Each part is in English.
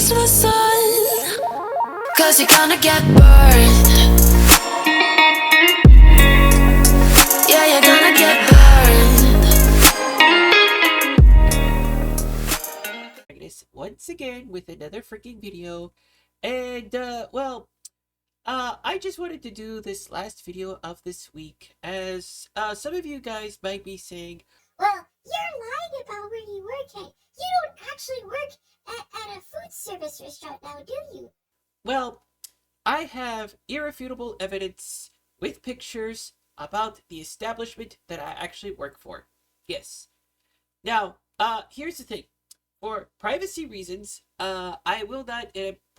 face the sun, 'cause you're gonna get burned. Yeah, you're gonna get burned. Once again with another freaking video. And I just wanted to do this last video of this week, as some of you guys might be saying, well, you're lying about where you work at. You don't actually work at a food service restaurant now, do you? well, I have irrefutable evidence with pictures about the establishment that I actually work for. Yes. Now, here's the thing. For privacy reasons, I will not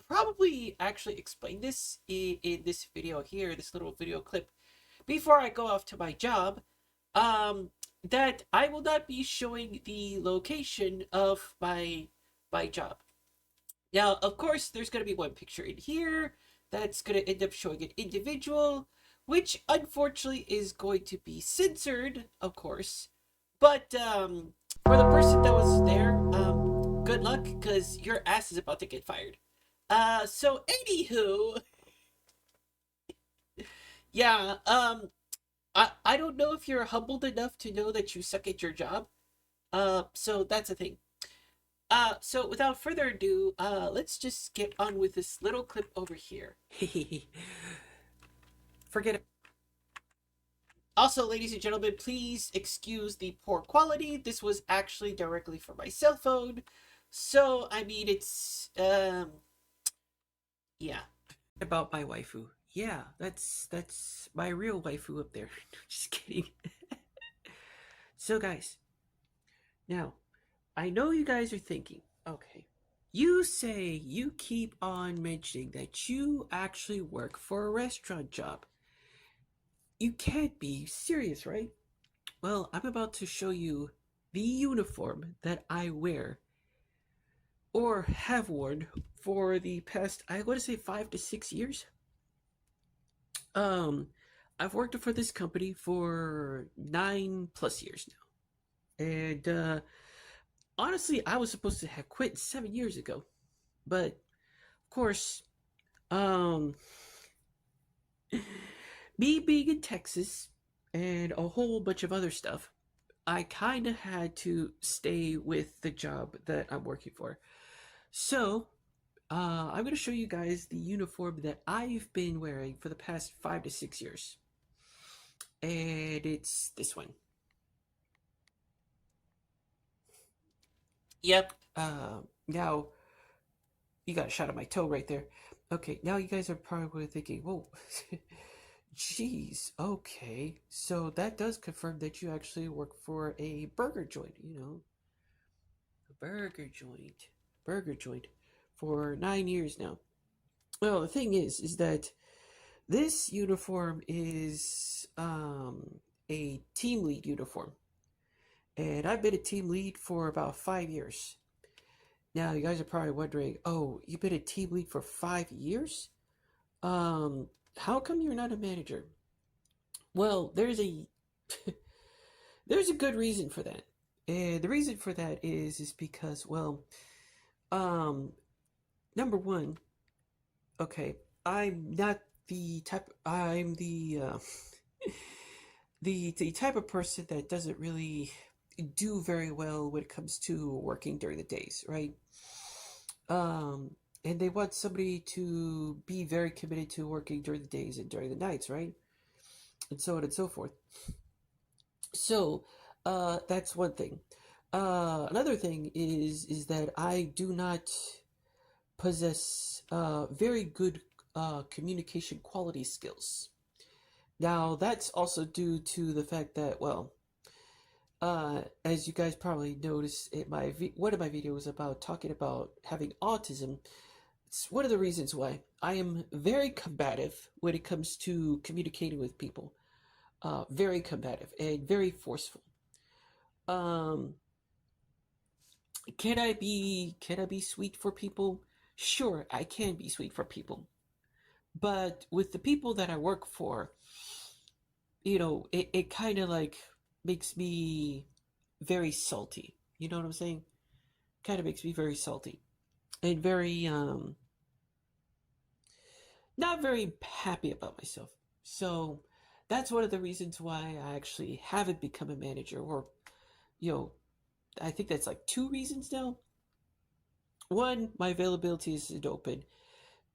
probably actually explain this in this video here, this little video clip, before I go off to my job, that I will not be showing the location of my job. Now, of course, there's going to be one picture in here that's going to end up showing an individual, which unfortunately is going to be censored, of course. But for the person that was there, good luck, because your ass is about to get fired. So anywho, yeah, I don't know if you're humbled enough to know that you suck at your job. So that's a thing. So without further ado, let's just get on with this little clip over here. Forget it. Also, ladies and gentlemen, please excuse the poor quality. This was actually directly from my cell phone. So, I mean, it's, yeah. About my waifu. Yeah, that's my real waifu up there. Just kidding. So, guys, now, I know you guys are thinking, okay, you say you keep on mentioning that you actually work for a restaurant job. You can't be serious, right? Well, I'm about to show you the uniform that I wear or have worn for the past, I want to say 5 to 6 years. I've worked for this company for 9+ years now. And honestly, I was supposed to have quit 7 years ago. But of course, me being in Texas and a whole bunch of other stuff, I kind of had to stay with the job that I'm working for. So, I'm going to show you guys the uniform that I've been wearing for the past 5 to 6 years. And it's this one. Yep. Now, you got a shot of my toe right there. Okay, now you guys are probably thinking, whoa, jeez, okay. So that does confirm that you actually work for a burger joint, a burger joint for 9 years now. Well, the thing is that this uniform is a team lead uniform. And I've been a team lead for about 5 years. Now, you guys are probably wondering, oh, you've been a team lead for 5 years? How come you're not a manager? Well, there's a there's a good reason for that. And the reason for that is because, well, number one, okay, I'm not the type, I'm the type of person that doesn't really do very well when it comes to working during the days, right? And they want somebody to be very committed to working during the days and during the nights, right? And so on and so forth. So, that's one thing. Another thing is that I do not possess very good communication quality skills. Now, that's also due to the fact that, well, as you guys probably noticed in one of my videos about talking about having autism, it's one of the reasons why I am very combative when it comes to communicating with people. Very combative and very forceful. Um, can I be sweet for people? Sure, I can be sweet for people. But with the people that I work for, it kind of like makes me very salty. You know what I'm saying? Kind of makes me very salty. and very not very happy about myself. So that's one of the reasons why I actually haven't become a manager, or you know, I think that's like two reasons now. One, my availability isn't open.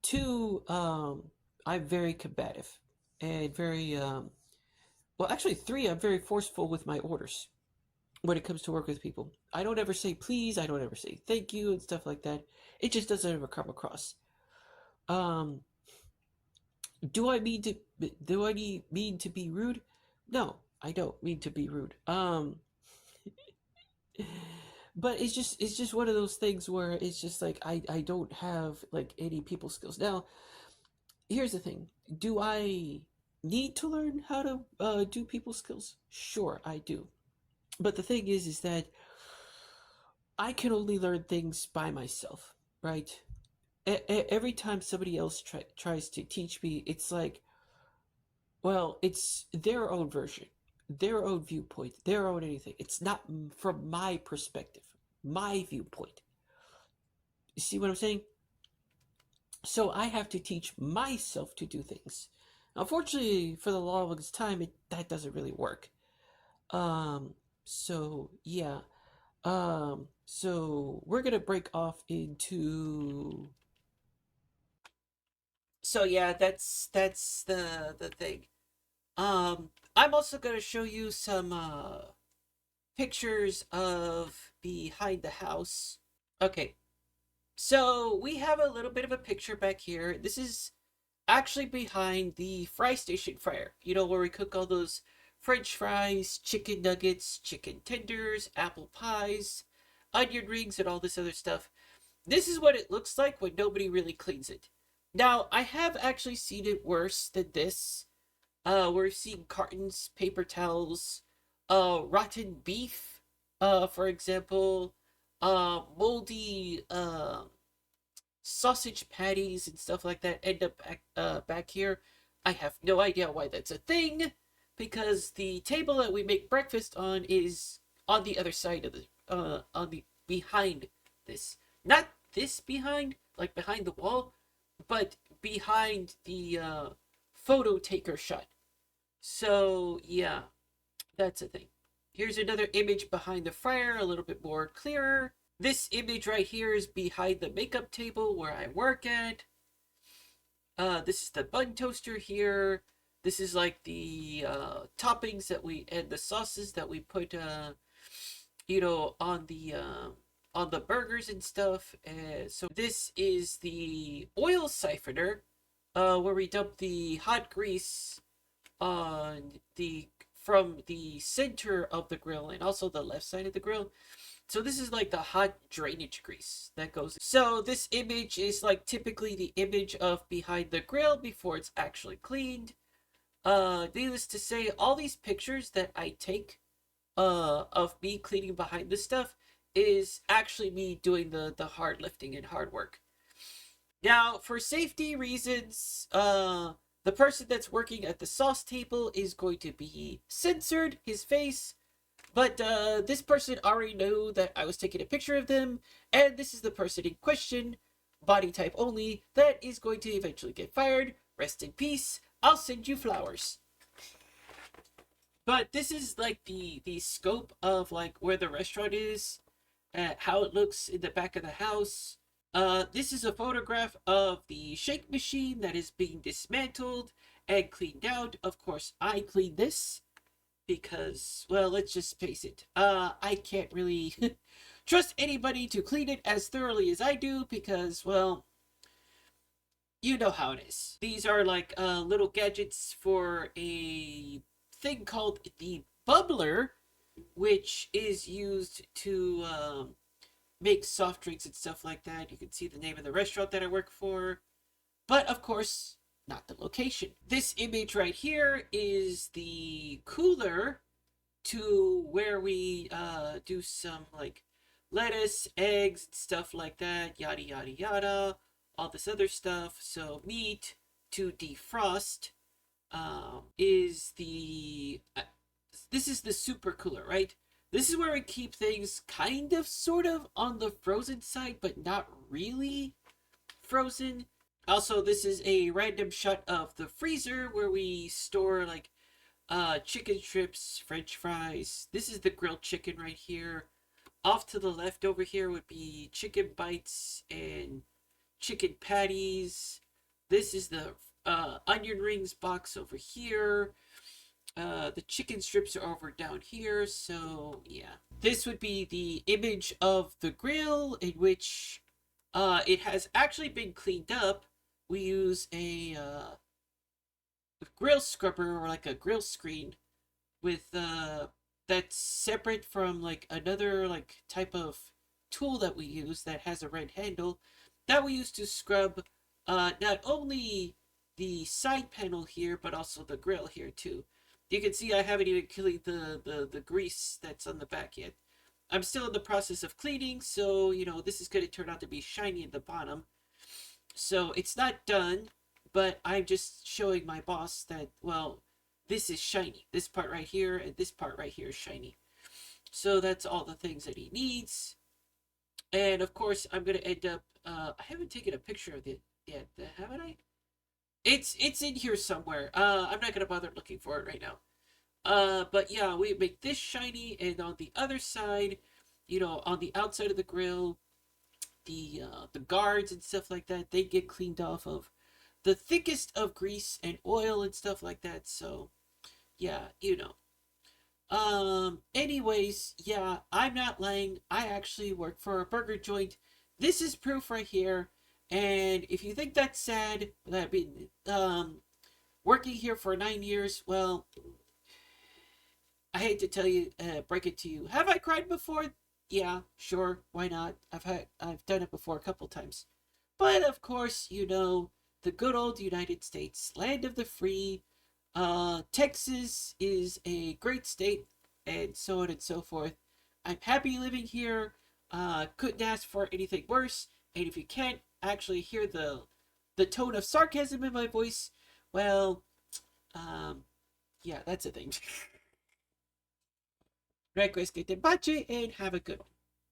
Two, I'm very combative and very well, actually three, I'm very forceful with my orders when it comes to work with people. I don't ever say please, I don't ever say thank you and stuff like that. It just doesn't ever come across. Um, do I mean to be rude? No, I don't mean to be rude. But it's just one of those things where it's just like I don't have like any people skills. Now, here's the thing. Do I need to learn how to do people skills? Sure, I do. But the thing is that I can only learn things by myself, right? Every time somebody else tries to teach me, it's like, well, it's their own version, their own viewpoint, their own anything. It's not from my perspective, my viewpoint. You see what I'm saying? So I have to teach myself to do things. Unfortunately, for the longest time, that doesn't really work. Um, so yeah. So we're gonna break off into. So yeah, that's the thing. I'm also gonna show you some pictures of behind the house. Okay, so we have a little bit of a picture back here. This is actually behind the fry station fryer. You know, where we cook all those French fries, chicken nuggets, chicken tenders, apple pies, onion rings, and all this other stuff. This is what it looks like when nobody really cleans it. Now, I have actually seen it worse than this. We're seeing cartons, paper towels, rotten beef, for example, moldy, sausage patties and stuff like that end up back here. I have no idea why that's a thing, because the table that we make breakfast on is on the other side of the on the behind this. Not this behind, like behind the wall, but behind the photo taker shot. So yeah, that's a thing. Here's another image behind the fryer, a little bit more clearer. This image right here is behind the makeup table where I work at. This is the bun toaster here. This is like the toppings that we and the sauces that we put, on the burgers and stuff. So this is the oil siphoner, where we dump the hot grease on the from the center of the grill and also the left side of the grill. So this is like the hot drainage grease that goes. So this image is like typically the image of behind the grill before it's actually cleaned. Needless to say, all these pictures that I take of me cleaning behind this stuff is actually me doing the hard lifting and hard work. Now, for safety reasons, the person that's working at the sauce table is going to be censored, his face. But this person already knew that I was taking a picture of them, and this is the person in question, body type only, that is going to eventually get fired. Rest in peace. I'll send you flowers. But this is like the scope of like where the restaurant is, how it looks in the back of the house. This is a photograph of the shake machine that is being dismantled and cleaned out. Of course, I cleaned this because, well, let's just face it. I can't really trust anybody to clean it as thoroughly as I do because, well, you know how it is. These are like little gadgets for a thing called the bubbler, which is used to make soft drinks and stuff like that. You can see the name of the restaurant that I work for, but of course, not the location. This image right here is the cooler to where we do some like lettuce, eggs, stuff like that, yada yada yada, all this other stuff. So meat to defrost is the this is the super cooler, right? This is where we keep things kind of, sort of, on the frozen side, but not really frozen. Also, this is a random shot of the freezer where we store, like, chicken strips, french fries. This is the grilled chicken right here. Off to the left over here would be chicken bites and chicken patties. This is the onion rings box over here. The chicken strips are over down here, so yeah. This would be the image of the grill, in which it has actually been cleaned up. We use a grill scrubber, or like a grill screen, with that's separate from like another like type of tool that we use that has a red handle that we use to scrub not only the side panel here but also the grill here too. You can see I haven't even cleaned the grease that's on the back yet. I'm still in the process of cleaning, so you know this is going to turn out to be shiny at the bottom. So it's not done, but I'm just showing my boss that, well, this is shiny. This part right here and this part right here is shiny. So that's all the things that he needs. And of course, I'm going to end up, I haven't taken a picture of it yet, haven't I? It's in here somewhere. I'm not going to bother looking for it right now. But yeah, we make this shiny, and on the other side, you know, on the outside of the grill, the guards and stuff like that, they get cleaned off of the thickest of grease and oil and stuff like that. So yeah, you know. Anyways, yeah, I'm not lying. I actually work for a burger joint. This is proof right here. And if you think that's sad that I've been working here for 9 years, well, I hate to tell you, break it to you. Have I cried before? Yeah, sure, why not? I've done it before a couple times. But of course, you know, the good old United States, land of the free. Texas is a great state, and so on and so forth. I'm happy living here. Couldn't ask for anything worse. And if you can't actually hear the tone of sarcasm in my voice, well, yeah, that's a thing. Request que te bache and have a good one.